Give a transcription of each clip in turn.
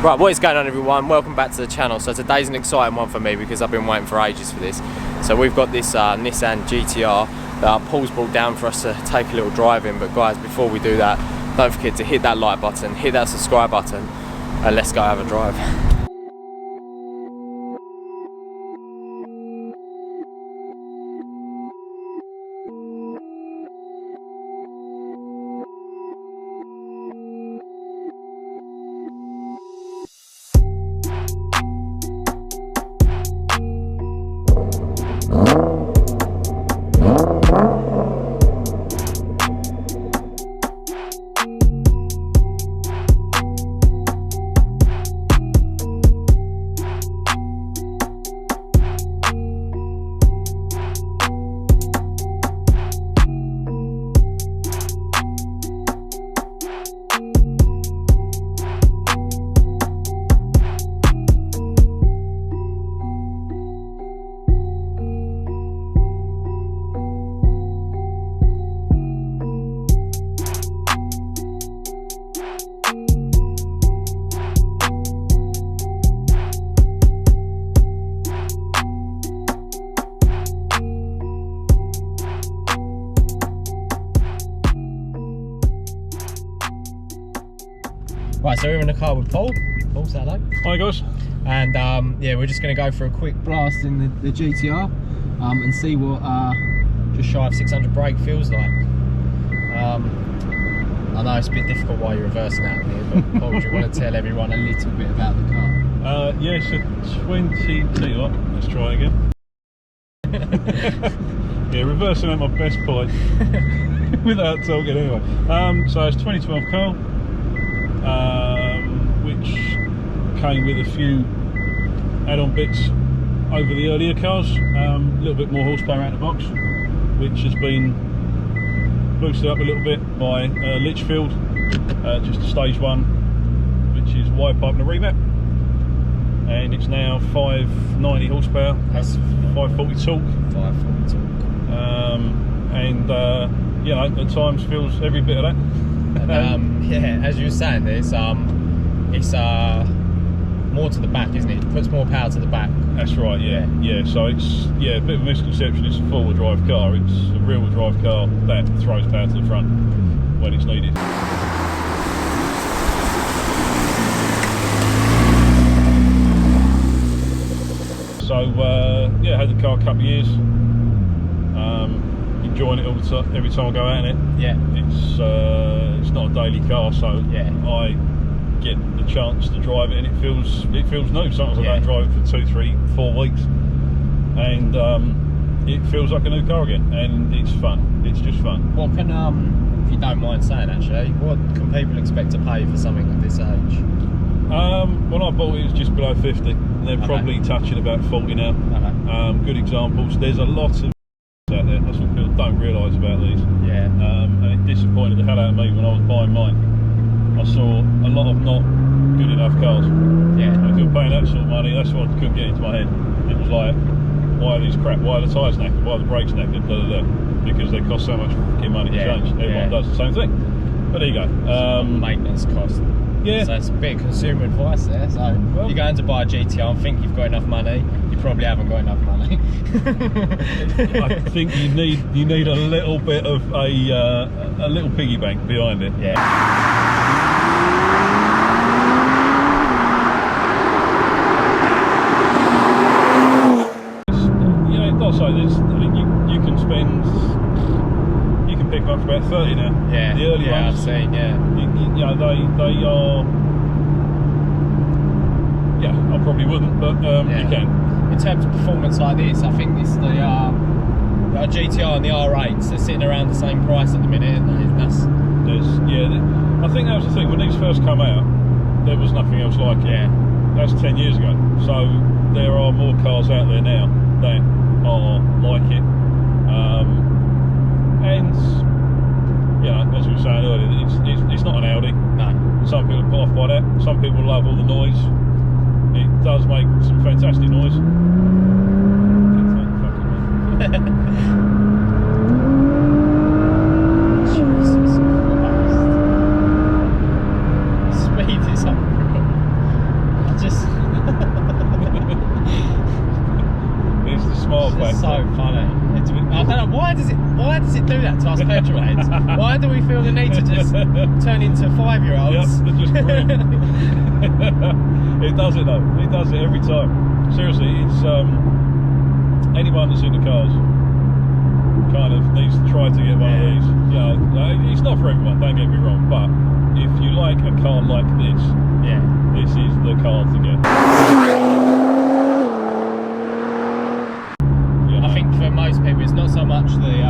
Right, what is going on everyone? Welcome back to the channel. So today's an exciting one for me because I've been waiting for ages for this. So we've got this Nissan GTR that Paul's brought down for us to take a little drive in. But guys, before we do that, don't forget to hit that like button, hit that subscribe button, and let's go have a drive. Right, so we're in the car with Paul. Paul, say hello. Hi guys. And yeah, we're just going to go for a quick blast in the GTR and see what just shy of 600 brake feels like. I know it's a bit difficult while you're reversing out here, but Paul, do you want to tell everyone a little bit about the car? Yeah, it's a 20. Let's try again. Yeah, reversing at my best point without talking anyway. So it's 2012 car. Which came with a few add-on bits over the earlier cars, a little bit more horsepower out of the box, which has been boosted up a little bit by Litchfield, just a stage 1, which is wide pipe and a remap, and it's now 590 horsepower, That's 540 torque, 540 torque. and you know, at times feels every bit of that. And, yeah, as you were saying, it's more to the back, isn't it? It puts more power to the back. That's right, yeah. So it's a bit of a misconception. It's a four-wheel drive car. It's a rear-wheel drive car that throws power to the front when it's needed. So yeah, had the car a couple of years. Enjoying it all the time, every time I go out in it. Yeah. It's not a daily car, so yeah, I get the chance to drive it, and it feels new. Sometimes I don't drive it for 2, 3, 4 weeks, and it feels like a new car again, and it's fun. It's just fun. What can, if you don't mind saying, actually, what can people expect to pay for something at this age? When I bought it, it was just below 50. And they're probably touching about 40 now. Good examples. There's a lot of out there. That's what people don't realise about these. Yeah. And it disappointed the hell out of me when I was buying mine. I saw a lot of not good enough cars. Yeah. And if you're paying that sort of money, that's what couldn't get into my head. It was like, why are these crap? Why are the tyres knackered? Why are the brakes knackered? Blah, blah, blah. Because they cost so much fucking money to change. Everyone does the same thing. But there you go. Maintenance cost. Yeah. So it's a bit of consumer advice there. So you're going to buy a GTR and think you've got enough money. You probably haven't got enough money. I think you need a little bit of a little piggy bank behind it. Yeah. You know, it does say this. You can spend. You can pick up for about 30 now. Yeah. The early ones. I've seen. Yeah. You know, they are. Yeah, I probably wouldn't, but you can. In terms of performance like this, I think this the GTR and the R8s, they're sitting around the same price at the minute, and I think that was the thing when these first come out. There was nothing else like it. Yeah. That's 10 years ago. So there are more cars out there now that are like it, and you know, as we were saying earlier, it's not an Audi. No. Some people are put off by that. Some people love all the noise. It does make some fantastic noise. Jesus Christ. Speed is unreal. factor. So funny. I don't know, why does it do that to us petrol heads? Why do we feel the need to just turn into 5-year-olds? Yep, just grin. It does it though. It does it every time. Seriously, it's anyone that's into cars kind of needs to try to get one of these. You know, it's not for everyone, don't get me wrong, but if you like a car like this, this is the car to get. You know? I think for most people it's not so much the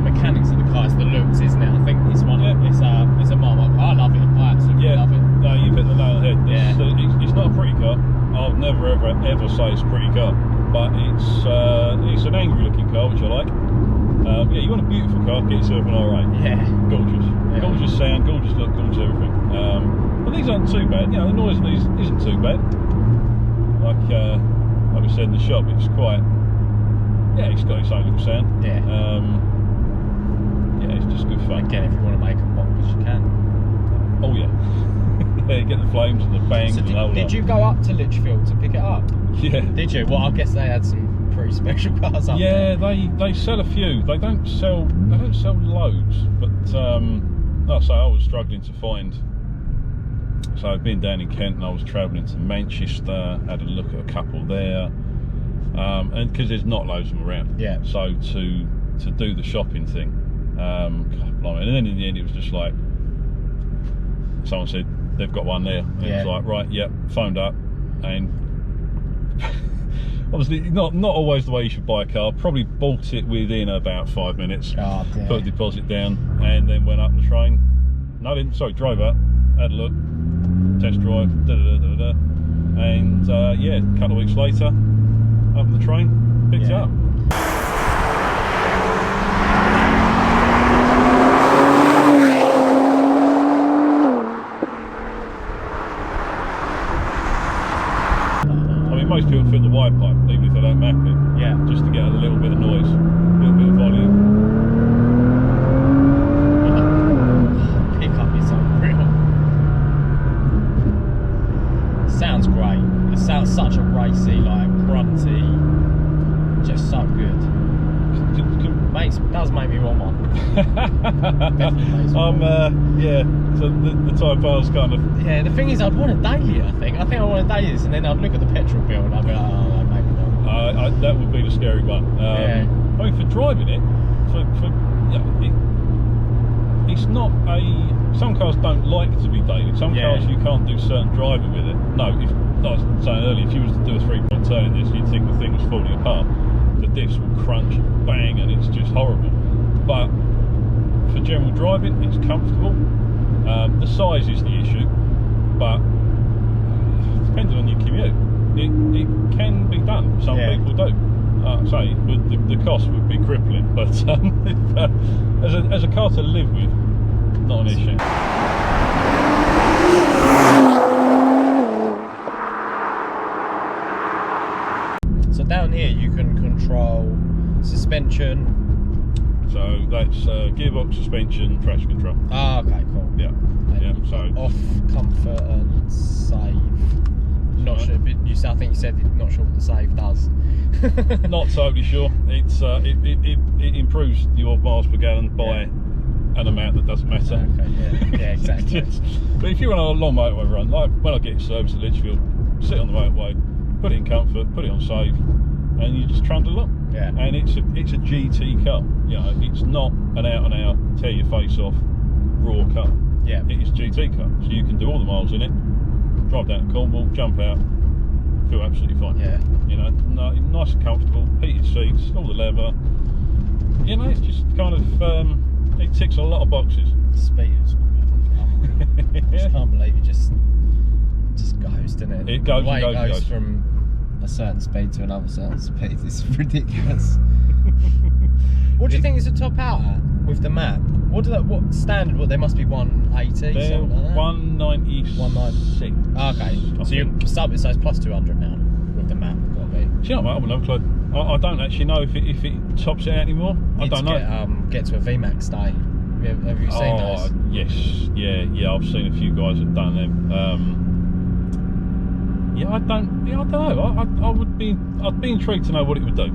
mechanics of the car, it's the looks, isn't it? I think it's one it's a Marmite car. I love it. I absolutely love it. No, you've hit the nail on the head. It's not a pretty car. I'll never ever say it's a pretty car, but it's an angry looking car, which I like. You want a beautiful car, get yourself an R8. Yeah. Gorgeous. Gorgeous sound, gorgeous look, gorgeous everything. But these aren't too bad. You know, the noise of these isn't too bad. Like we said in the shop, it's quite. It's got its own little sound. It's just good fun. Again, if you want to make a bonkers, you can. Oh yeah. You get the flames and the bangs and all that. Did you go up to Lichfield to pick it up? Yeah. Did you? Well, I guess they had some pretty special cars up there. Yeah, they sell a few. They don't sell loads, but like I say, I was struggling to find. So I've been down in Kent and I was travelling to Manchester, had a look at a couple there, and because there's not loads of them around. Yeah. So to do the shopping thing, and then in the end it was just like someone said they've got one there, and it was like, right, phoned up, and obviously not always the way you should buy a car. Probably bought it within about 5 minutes, put a deposit down, and then went up on the train. No, didn't. Sorry, drove up, had a look, test drive, and a couple of weeks later, up on the train, picked it up. Most people fill the wide pipe, even if they don't map it. Just to get a little bit of noise, a little bit of volume. Pickup is unreal. Sounds great. It sounds such a racy, like grunty, just so good. Does make me want one. So the Type R's kind of. Yeah, the thing is, I'd want a daily. I think I want a daily, and then I'd look at the petrol bill and I'd be like, oh, maybe not. That would be the scary one. I mean, for driving it, it's not a. Some cars don't like to be daily. Some cars you can't do certain driving with it. No, like I was saying earlier, if you was to do a 3-point turn in this, you'd think the thing was falling apart. The diffs will crunch, bang, and it's just horrible. But for general driving, it's comfortable. The size is the issue, but depending on your commute, it can be done. Some people do. Say, the cost would be crippling, but as a car to live with, not an issue. So down here you can control suspension. So that's gearbox, suspension, traction control. Ah, okay, cool. Yeah. So off, comfort, and save. Not sure. I think you said not sure what the save does. Not totally sure. It improves your miles per gallon by an amount that doesn't matter. Okay. Yeah, exactly. But if you're on a long motorway run, like when I get serviced at Lichfield, sit on the motorway, put it in comfort, put it on save, and you just trundle along. Yeah. And it's a GT car. You know, it's not an out and out tear your face off raw car. Yeah. It is GT car, so you can do all the miles in it, drive down to Cornwall, jump out, feel absolutely fine. Yeah. You know, nice and comfortable, heated seats, all the leather. You know, it's just kind of it ticks a lot of boxes. Speed is unreal. I just can't believe it just goes, doesn't it? It goes. The way and goes, it goes from a certain speed to another certain speed is ridiculous. What do you think is a top out at with the map? What standard? There must be 180. They're something like that. 196. 196. Okay, so you sub it, so it's plus 200 now with the map. Got to be. Do you know what? I have no clue. I don't actually know if it tops it out anymore. I don't know. Get to a VMAX day. Have you seen those? Yes, yeah. I've seen a few guys that have done them. Yeah, I don't know. I'd be intrigued to know what it would do.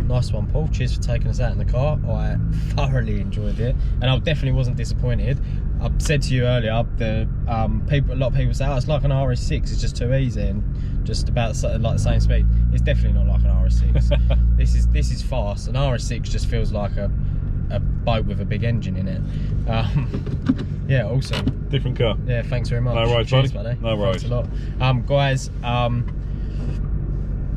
Nice one, Paul. Cheers for taking us out in the car. I thoroughly enjoyed it, and I definitely wasn't disappointed. I said to you earlier, a lot of people say, "Oh, it's like an RS6. It's just too easy and just about like the same speed." It's definitely not like an RS6. This is fast. An RS6 just feels like a boat with a big engine in it. Yeah, awesome. Different car. Yeah, thanks very much. No worries, Cheers, buddy. No worries. Thanks a lot, guys.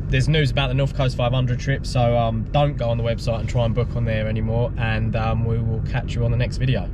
There's news about the North Coast 500 trip, so don't go on the website and try and book on there anymore, and we will catch you on the next video.